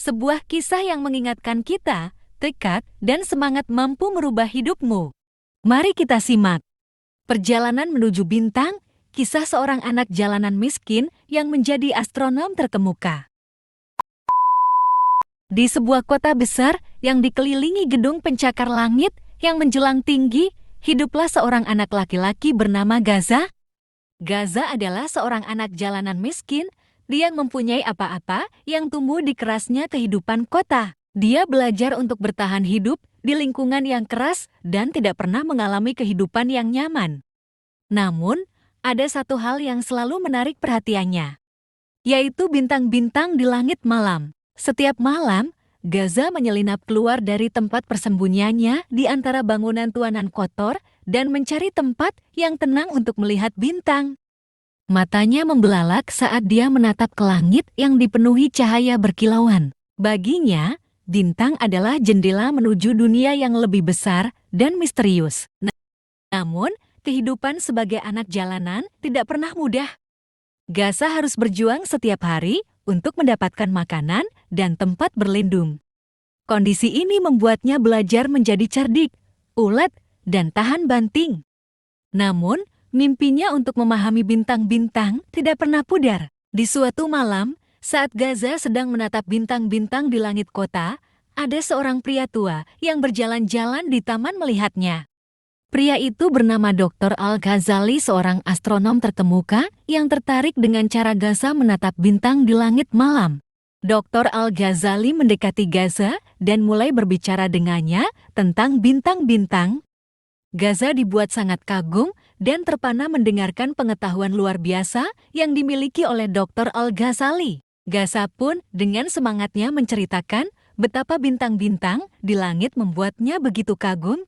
Sebuah kisah yang mengingatkan kita, tekad dan semangat mampu merubah hidupmu. Mari kita simak. Perjalanan menuju bintang, kisah seorang anak jalanan miskin yang menjadi astronom terkemuka. Di sebuah kota besar yang dikelilingi gedung pencakar langit yang menjulang tinggi, hiduplah seorang anak laki-laki bernama Gaza. Gaza adalah seorang anak jalanan miskin. Dia mempunyai apa-apa yang tumbuh di kerasnya kehidupan kota. Dia belajar untuk bertahan hidup di lingkungan yang keras dan tidak pernah mengalami kehidupan yang nyaman. Namun, ada satu hal yang selalu menarik perhatiannya, yaitu bintang-bintang di langit malam. Setiap malam, Gaza menyelinap keluar dari tempat persembunyiannya di antara bangunan tuanan kotor dan mencari tempat yang tenang untuk melihat bintang. Matanya membelalak saat dia menatap ke langit yang dipenuhi cahaya berkilauan. Baginya, bintang adalah jendela menuju dunia yang lebih besar dan misterius. Namun, kehidupan sebagai anak jalanan tidak pernah mudah. Gaza harus berjuang setiap hari untuk mendapatkan makanan dan tempat berlindung. Kondisi ini membuatnya belajar menjadi cerdik, ulet, dan tahan banting. Namun, mimpinya untuk memahami bintang-bintang tidak pernah pudar. Di suatu malam, saat Gaza sedang menatap bintang-bintang di langit kota, ada seorang pria tua yang berjalan-jalan di taman melihatnya. Pria itu bernama Dr. Al-Ghazali, seorang astronom terkemuka yang tertarik dengan cara Gaza menatap bintang di langit malam. Dr. Al-Ghazali mendekati Gaza dan mulai berbicara dengannya tentang bintang-bintang. Gaza dibuat sangat kagum dan terpana mendengarkan pengetahuan luar biasa yang dimiliki oleh Dr. Al-Ghazali. Gaza pun dengan semangatnya menceritakan betapa bintang-bintang di langit membuatnya begitu kagum.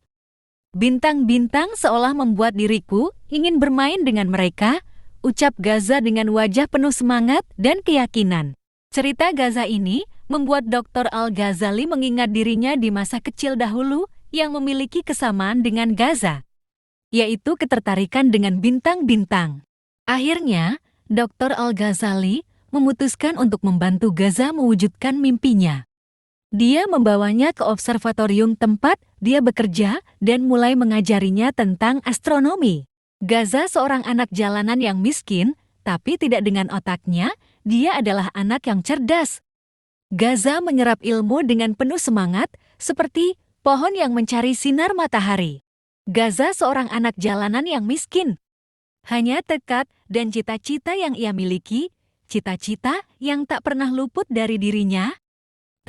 Bintang-bintang seolah membuat diriku ingin bermain dengan mereka, ucap Gaza dengan wajah penuh semangat dan keyakinan. Cerita Gaza ini membuat Dr. Al-Ghazali mengingat dirinya di masa kecil dahulu yang memiliki kesamaan dengan Gaza, yaitu ketertarikan dengan bintang-bintang. Akhirnya, Dr. Al-Ghazali memutuskan untuk membantu Gaza mewujudkan mimpinya. Dia membawanya ke observatorium tempat dia bekerja dan mulai mengajarinya tentang astronomi. Gaza seorang anak jalanan yang miskin, tapi tidak dengan otaknya, dia adalah anak yang cerdas. Gaza menyerap ilmu dengan penuh semangat, seperti pohon yang mencari sinar matahari. Gaza seorang anak jalanan yang miskin. Hanya tekad dan cita-cita yang ia miliki, cita-cita yang tak pernah luput dari dirinya,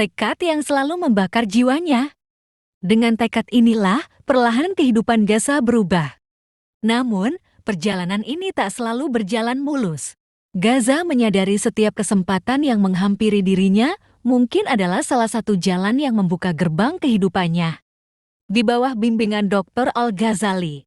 tekad yang selalu membakar jiwanya. Dengan tekad inilah, perlahan kehidupan Gaza berubah. Namun, perjalanan ini tak selalu berjalan mulus. Gaza menyadari setiap kesempatan yang menghampiri dirinya mungkin adalah salah satu jalan yang membuka gerbang kehidupannya. Di bawah bimbingan Dr. Al-Ghazali,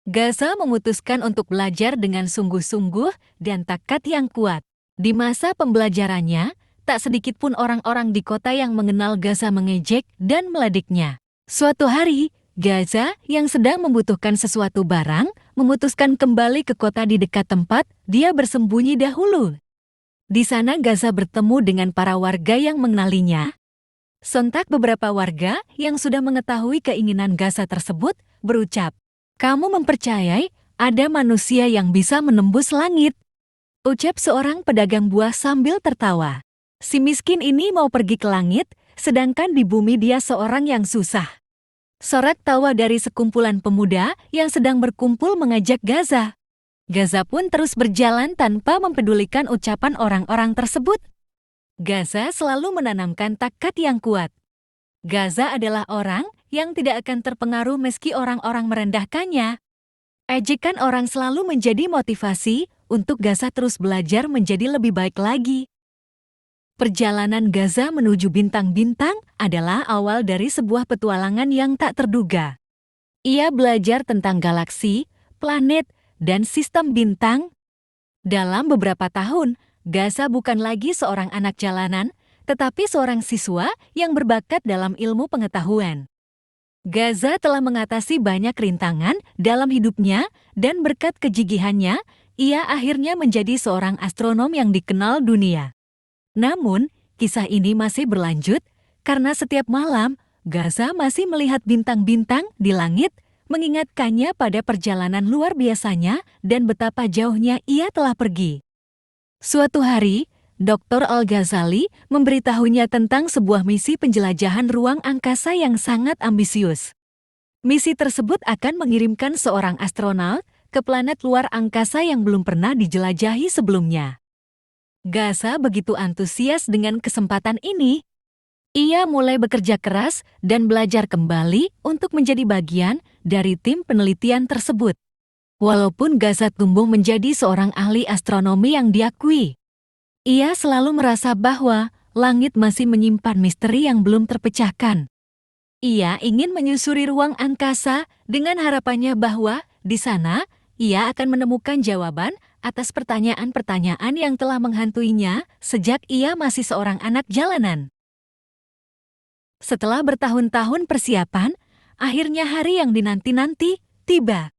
Gaza memutuskan untuk belajar dengan sungguh-sungguh dan tekad yang kuat. Di masa pembelajarannya, tak sedikit pun orang-orang di kota yang mengenal Gaza mengejek dan meledeknya. Suatu hari, Gaza yang sedang membutuhkan sesuatu barang, memutuskan kembali ke kota di dekat tempat dia bersembunyi dahulu. Di sana Gaza bertemu dengan para warga yang mengenalinya. Sontak beberapa warga yang sudah mengetahui keinginan Gaza tersebut berucap, "Kamu mempercayai ada manusia yang bisa menembus langit?" Ucap seorang pedagang buah sambil tertawa. Si miskin ini mau pergi ke langit, sedangkan di bumi dia seorang yang susah. Sorak tawa dari sekumpulan pemuda yang sedang berkumpul mengajak Gaza. Gaza pun terus berjalan tanpa mempedulikan ucapan orang-orang tersebut. Gaza selalu menanamkan tekad yang kuat. Gaza adalah orang yang tidak akan terpengaruh meski orang-orang merendahkannya. Ejekan orang selalu menjadi motivasi untuk Gaza terus belajar menjadi lebih baik lagi. Perjalanan Gaza menuju bintang-bintang adalah awal dari sebuah petualangan yang tak terduga. Ia belajar tentang galaksi, planet, dan sistem bintang. Dalam beberapa tahun, Gaza bukan lagi seorang anak jalanan, tetapi seorang siswa yang berbakat dalam ilmu pengetahuan. Gaza telah mengatasi banyak rintangan dalam hidupnya dan berkat kegigihannya, ia akhirnya menjadi seorang astronom yang dikenal dunia. Namun, Kisah ini masih berlanjut karena setiap malam Gaza masih melihat bintang-bintang di langit, mengingatkannya pada perjalanan luar biasanya dan betapa jauhnya ia telah pergi. Suatu hari, Dr. Al-Ghazali memberitahunya tentang sebuah misi penjelajahan ruang angkasa yang sangat ambisius. Misi tersebut akan mengirimkan seorang astronaut ke planet luar angkasa yang belum pernah dijelajahi sebelumnya. Gaza begitu antusias dengan kesempatan ini. Ia mulai bekerja keras dan belajar kembali untuk menjadi bagian dari tim penelitian tersebut. Walaupun Gaza tumbuh menjadi seorang ahli astronomi yang diakui, ia selalu merasa bahwa langit masih menyimpan misteri yang belum terpecahkan. Ia ingin menyusuri ruang angkasa dengan harapannya bahwa di sana ia akan menemukan jawaban atas pertanyaan-pertanyaan yang telah menghantuinya sejak ia masih seorang anak jalanan. Setelah bertahun-tahun persiapan, akhirnya hari yang dinanti-nanti tiba.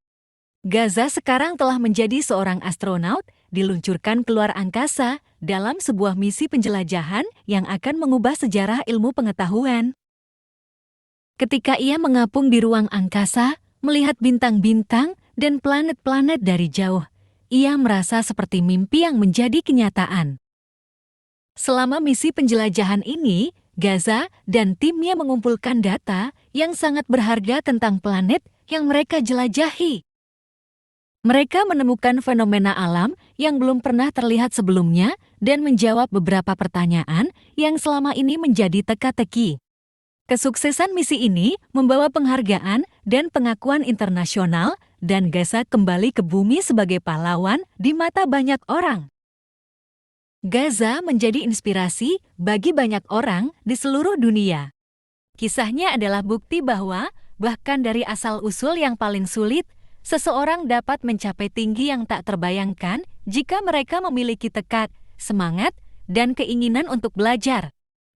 Gaza sekarang telah menjadi seorang astronot, diluncurkan keluar angkasa dalam sebuah misi penjelajahan yang akan mengubah sejarah ilmu pengetahuan. Ketika ia mengapung di ruang angkasa, melihat bintang-bintang dan planet-planet dari jauh, ia merasa seperti mimpi yang menjadi kenyataan. Selama misi penjelajahan ini, Gaza dan timnya mengumpulkan data yang sangat berharga tentang planet yang mereka jelajahi. Mereka menemukan fenomena alam yang belum pernah terlihat sebelumnya dan menjawab beberapa pertanyaan yang selama ini menjadi teka-teki. Kesuksesan misi ini membawa penghargaan dan pengakuan internasional, dan Gaza kembali ke bumi sebagai pahlawan di mata banyak orang. Gaza menjadi inspirasi bagi banyak orang di seluruh dunia. Kisahnya adalah bukti bahwa bahkan dari asal-usul yang paling sulit, seseorang dapat mencapai tinggi yang tak terbayangkan jika mereka memiliki tekad, semangat, dan keinginan untuk belajar.